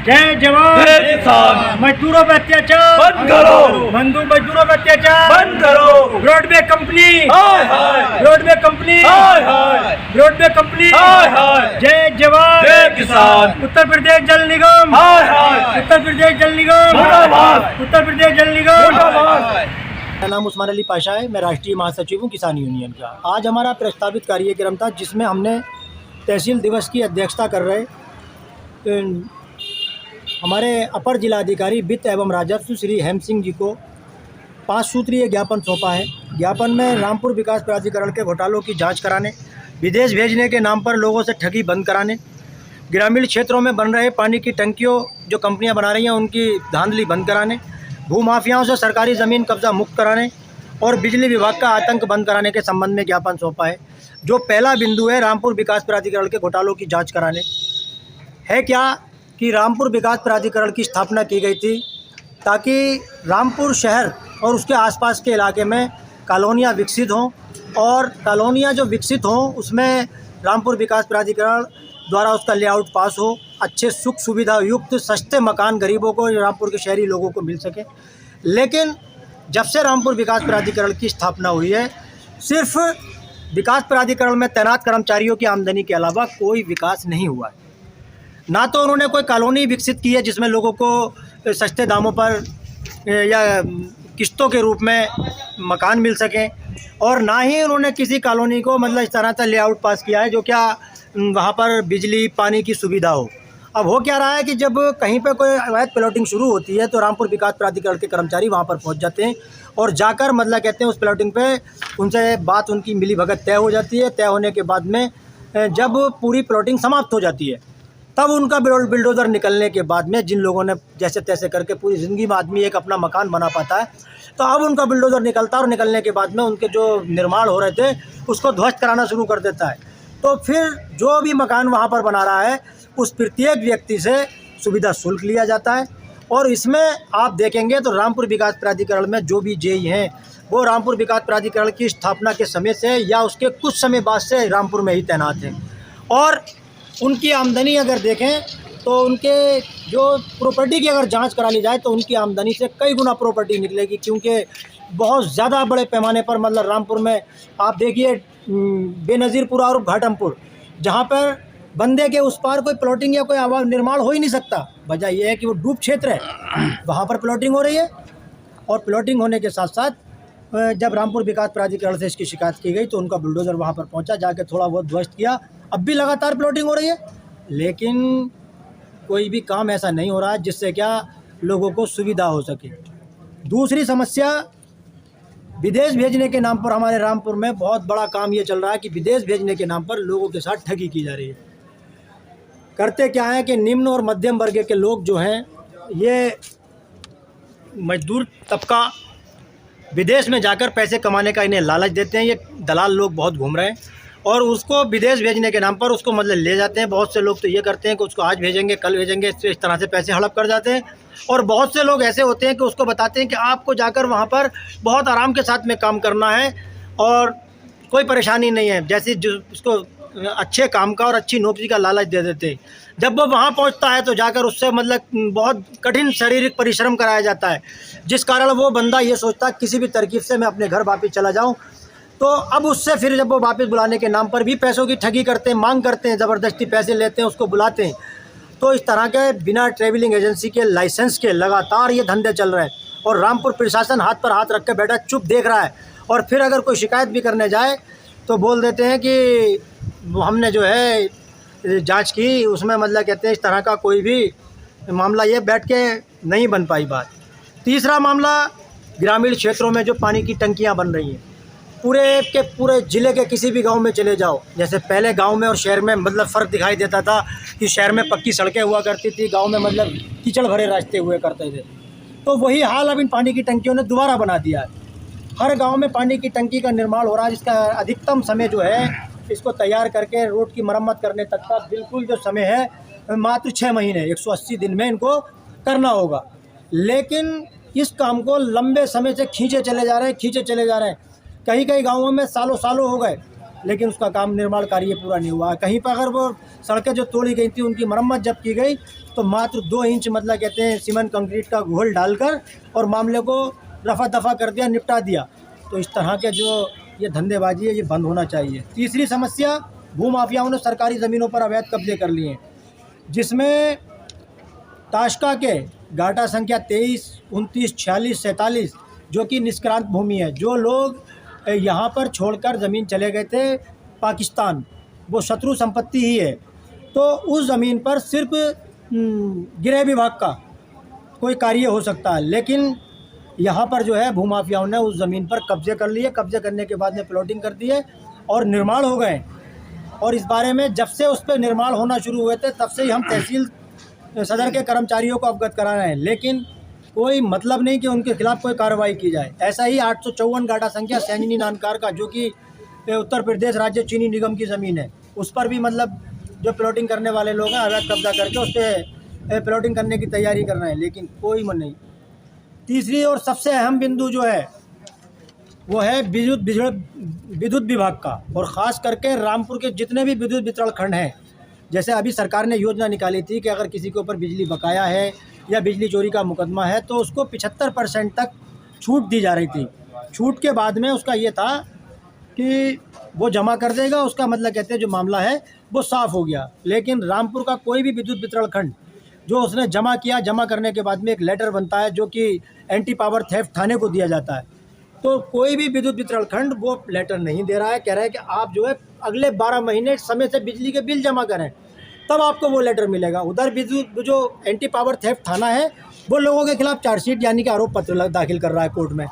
जय जवान जय किसान। मजदूरों पे अत्याचार बंद करो। मजदूरों पे अत्याचार बंद करो। रोडवे कंपनी हाय हाय। रोडवे कंपनी हाय हाय। रोडवे कंपनी हाय हाय। जय जवान जय किसान। उत्तर प्रदेश जल निगम हाय हाय। उत्तर प्रदेश जल निगम मुर्दाबाद। उत्तर प्रदेश जल निगम मुर्दाबाद। मेरा नाम उस्मान अली पाशा है। मैं राष्ट्रीय महासचिव हूँ किसान यूनियन का। आज हमारा प्रस्तावित कार्यक्रम था जिसमें हमने तहसील दिवस की अध्यक्षता कर रहे हमारे अपर जिलाधिकारी वित्त एवं राजस्व श्री हेम सिंह जी को 5 सूत्रीय ज्ञापन सौंपा है। ज्ञापन में रामपुर विकास प्राधिकरण के घोटालों की जांच कराने, विदेश भेजने के नाम पर लोगों से ठगी बंद कराने, ग्रामीण क्षेत्रों में बन रहे पानी की टंकियों जो कंपनियां बना रही हैं उनकी धांधली बंद कराने, भूमाफियाओं से सरकारी ज़मीन कब्जा मुक्त कराने और बिजली विभाग का आतंक बंद कराने के संबंध में ज्ञापन सौंपा है। जो पहला बिंदु है रामपुर विकास प्राधिकरण के घोटालों की जांच कराने है क्या कि रामपुर विकास प्राधिकरण की स्थापना की गई थी ताकि रामपुर शहर और उसके आसपास के इलाके में कॉलोनियाँ विकसित हों और कॉलोनियाँ जो विकसित हों उसमें रामपुर विकास प्राधिकरण द्वारा उसका लेआउट पास हो, अच्छे सुख सुविधा युक्त सस्ते मकान गरीबों को, रामपुर के शहरी लोगों को मिल सके। लेकिन जब से रामपुर विकास प्राधिकरण की स्थापना हुई है सिर्फ विकास प्राधिकरण में तैनात कर्मचारियों की आमदनी के अलावा कोई विकास नहीं हुआ है। ना तो उन्होंने कोई कॉलोनी विकसित की है जिसमें लोगों को सस्ते दामों पर या किस्तों के रूप में मकान मिल सकें और ना ही उन्होंने किसी कॉलोनी को मतलब इस तरह से लेआउट पास किया है जो क्या वहाँ पर बिजली पानी की सुविधा हो। अब हो क्या रहा है कि जब कहीं पे कोई अवैध प्लॉटिंग शुरू होती है तो रामपुर विकास प्राधिकरण के कर्मचारी वहाँ पर पहुँच जाते हैं और जाकर मतलब कहते हैं उस प्लॉटिंग पे उनसे बात उनकी मिली भगत तय हो जाती है। तय होने के बाद में जब पूरी प्लॉटिंग समाप्त हो जाती है तब उनका बिल्डोज़र निकलने के बाद में जिन लोगों ने जैसे तैसे करके पूरी ज़िंदगी में आदमी एक अपना मकान बना पाता है तो अब उनका बिल्डोज़र निकलता है और निकलने के बाद में उनके जो निर्माण हो रहे थे उसको ध्वस्त कराना शुरू कर देता है। तो फिर जो भी मकान वहाँ पर बना रहा है उस प्रत्येक व्यक्ति से सुविधा शुल्क लिया जाता है और इसमें आप देखेंगे तो रामपुर विकास प्राधिकरण में जो भी जेई हैं वो रामपुर विकास प्राधिकरण की स्थापना के समय से या उसके कुछ समय बाद से रामपुर में ही तैनात हैं और उनकी आमदनी अगर देखें तो उनके जो प्रॉपर्टी की अगर जांच करा ली जाए तो उनकी आमदनी से कई गुना प्रॉपर्टी निकलेगी क्योंकि बहुत ज़्यादा बड़े पैमाने पर मतलब रामपुर में आप देखिए बेनज़ीरपुरा और घाटमपुर जहां पर बंदे के उस पार कोई प्लॉटिंग या कोई आवास निर्माण हो ही नहीं सकता। वजह यह है कि वो डूब क्षेत्र है, वहाँ पर प्लॉटिंग हो रही है और प्लॉटिंग होने के साथ साथ जब रामपुर विकास प्राधिकरण से इसकी शिकायत की गई तो उनका बुलडोज़र वहाँ पर पहुँचा, जाके थोड़ा बहुत ध्वस्त किया। अब भी लगातार प्लॉटिंग हो रही है लेकिन कोई भी काम ऐसा नहीं हो रहा है जिससे क्या लोगों को सुविधा हो सके। दूसरी समस्या विदेश भेजने के नाम पर हमारे रामपुर में बहुत बड़ा काम ये चल रहा है कि विदेश भेजने के नाम पर लोगों के साथ ठगी की जा रही है। करते क्या है कि निम्न और मध्यम वर्ग के लोग जो हैं ये मजदूर तबका विदेश में जाकर पैसे कमाने का इन्हें लालच देते हैं। ये दलाल लोग बहुत घूम रहे हैं और उसको विदेश भेजने के नाम पर उसको मतलब ले जाते हैं। बहुत से लोग तो ये करते हैं कि उसको आज भेजेंगे कल भेजेंगे, इस तरह से पैसे हड़प कर जाते हैं और बहुत से लोग ऐसे होते हैं कि उसको बताते हैं कि आपको जाकर वहाँ पर बहुत आराम के साथ में काम करना है और कोई परेशानी नहीं है, जैसे जो उसको अच्छे काम का और अच्छी नौकरी का लालच दे देते हैं। जब वो वहाँ पहुँचता है तो जाकर उससे मतलब बहुत कठिन शारीरिक परिश्रम कराया जाता है जिस कारण वो बंदा ये सोचता है किसी भी तरकीब से मैं अपने घर वापस चला जाऊँ। तो अब उससे फिर जब वो वापस बुलाने के नाम पर भी पैसों की ठगी करते हैं, मांग करते हैं, ज़बरदस्ती पैसे लेते हैं, उसको बुलाते हैं। तो इस तरह के बिना ट्रैवलिंग एजेंसी के लाइसेंस के लगातार ये धंधे चल रहे हैं और रामपुर प्रशासन हाथ पर हाथ रख के बैठा चुप देख रहा है और फिर अगर कोई शिकायत भी करने जाए तो बोल देते हैं कि हमने जो है जांच की, उसमें मतलब कहते हैं इस तरह का कोई भी मामला ये बैठ के नहीं बन पाई बात। तीसरा मामला ग्रामीण क्षेत्रों में जो पानी की टंकियाँ बन रही हैं, पूरे के पूरे ज़िले के किसी भी गांव में चले जाओ, जैसे पहले गांव में और शहर में मतलब फ़र्क दिखाई देता था कि शहर में पक्की सड़कें हुआ करती थी, गांव में मतलब कीचड़ भरे रास्ते हुए करते थे। तो वही हाल अब इन पानी की टंकियों ने दोबारा बना दिया है। हर गांव में पानी की टंकी का निर्माण हो रहा है जिसका अधिकतम समय जो है इसको तैयार करके रोड की मरम्मत करने तक का बिल्कुल जो समय है मात्र 6 महीने 180 दिन में इनको करना होगा। लेकिन इस काम को लंबे समय से खींचे चले जा रहे हैं। कहीं कहीं गाँवों में सालों सालों हो गए लेकिन उसका काम निर्माण कार्य पूरा नहीं हुआ। कहीं पर अगर वो सड़कें जो तोड़ी गई थी उनकी मरम्मत जब की गई तो मात्र 2 इंच मतलब कहते हैं सीमेंट कंक्रीट का घोल डालकर और मामले को रफा दफा कर दिया, निपटा दिया। तो इस तरह के जो ये धंधेबाजी है ये बंद होना चाहिए। तीसरी समस्या, भूमाफियाओं ने सरकारी ज़मीनों पर अवैध कब्जे कर लिए हैं, जिसमें ताशका के घाटा संख्या 23, 29, 46, 47 जो कि निष्क्रांत भूमि है। जो लोग यहाँ पर छोड़कर ज़मीन चले गए थे पाकिस्तान, वो शत्रु संपत्ति ही है। तो उस ज़मीन पर सिर्फ गृह विभाग का कोई कार्य हो सकता है, लेकिन यहाँ पर जो है भूमाफियाओं ने उस ज़मीन पर कब्जे कर लिए। कब्जे करने के बाद में प्लॉटिंग कर दी है और निर्माण हो गए। और इस बारे में जब से उस पर निर्माण होना शुरू हुए थे तब से ही हम तहसील सदर के कर्मचारियों को अवगत करा रहे हैं, लेकिन कोई मतलब नहीं कि उनके खिलाफ कोई कार्रवाई की जाए। ऐसा ही 854 घाटा संख्या सैनिनी नानकार का, जो कि उत्तर प्रदेश राज्य चीनी निगम की ज़मीन है, उस पर भी मतलब जो प्लॉटिंग करने वाले लोग हैं अवैध कब्जा करके उस पर प्लॉटिंग करने की तैयारी कर रहे हैं, लेकिन कोई मन नहीं। तीसरी और सबसे अहम बिंदु जो है वो है विद्युत विभाग का, और ख़ास करके रामपुर के जितने भी विद्युत वितरण खंड हैं। जैसे अभी सरकार ने योजना निकाली थी कि अगर किसी के ऊपर बिजली बकाया है या बिजली चोरी का मुकदमा है तो उसको 75% तक छूट दी जा रही थी। छूट के बाद में उसका ये था कि वो जमा कर देगा, उसका मतलब कहते हैं जो मामला है वो साफ़ हो गया। लेकिन रामपुर का कोई भी विद्युत वितरण खंड जो उसने जमा किया, जमा करने के बाद में एक लेटर बनता है जो कि एंटी पावर थेफ्ट थाने को दिया जाता है। तो कोई भी विद्युत वितरण खंड वो लेटर नहीं दे रहा है, कह रहा है कि आप जो है अगले 12 महीने समय से बिजली के बिल जमा करें तब आपको वो लेटर मिलेगा। उधर विद्युत जो एंटी पावर थेफ्ट थाना है वो लोगों के खिलाफ चार्जशीट यानी कि आरोप पत्र दाखिल कर रहा है कोर्ट में।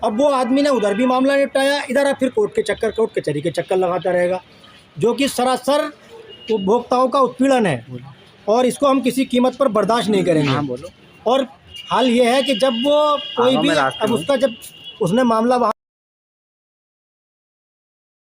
अब वो आदमी ने उधर भी मामला निपटाया, इधर अब फिर कोर्ट कचहरी के चक्कर लगाता रहेगा, जो कि सरासर उपभोक्ताओं का उत्पीड़न है और इसको हम किसी कीमत पर बर्दाश्त नहीं करेंगे। हाँ बोलो। और हाल ये है कि जब वो कोई भी अब उसका जब उसने मामला वहाँ